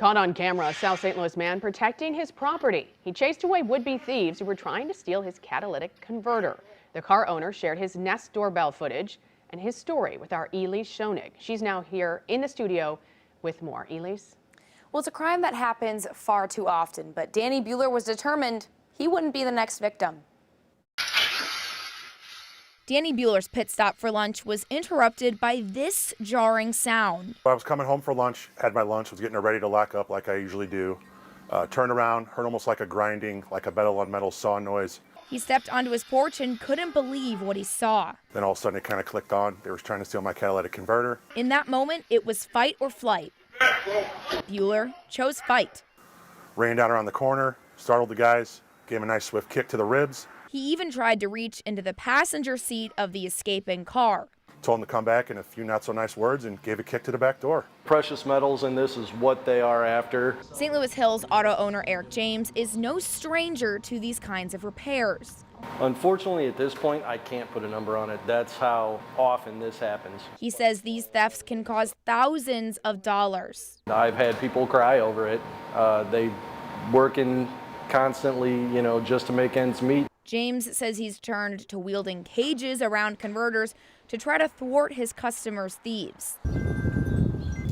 Caught on camera, a South St. Louis man protecting his property. He chased away would-be thieves who were trying to steal his catalytic converter. The car owner shared his Nest doorbell footage and his story with our Elise Schoenig. She's now here in the studio with more. Elise? Well, it's a crime that happens far too often, but Danny Bueller was determined he wouldn't be the next victim. Danny Bueller's pit stop for lunch was interrupted by this jarring sound. I was coming home for lunch, had my lunch, was getting ready to lock up like I usually do. Turned around, heard almost like a grinding, like a metal on metal saw noise. He stepped onto his porch and couldn't believe what he saw. Then all of a sudden it kind of clicked on. They were trying to steal my catalytic converter. In that moment, it was fight or flight. Bueller chose fight. Ran down around the corner, startled the guys, gave him a nice swift kick to the ribs. He even tried to reach into the passenger seat of the escaping car. Told him to come back in a few not so nice words and gave a kick to the back door. Precious metals in this is what they are after. St. Louis Hills auto owner Eric James is no stranger to these kinds of repairs. Unfortunately, at this point, I can't put a number on it. That's how often this happens. He says these thefts can cost thousands of dollars. I've had people cry over it. They working constantly, just to make ends meet. James says he's turned to wielding cages around converters to try to thwart his customers' thieves.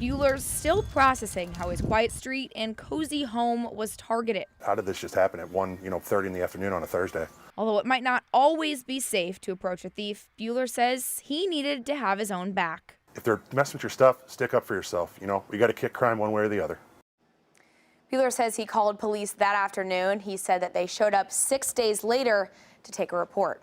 Bueller's still processing how his quiet street and cozy home was targeted. How did this just happen at 1:30 in the afternoon on a Thursday? Although it might not always be safe to approach a thief, Bueller says he needed to have his own back. If they're messing with your stuff, stick up for yourself. We got to kick crime one way or the other. Bueller says he called police that afternoon. He said that they showed up 6 days later to take a report.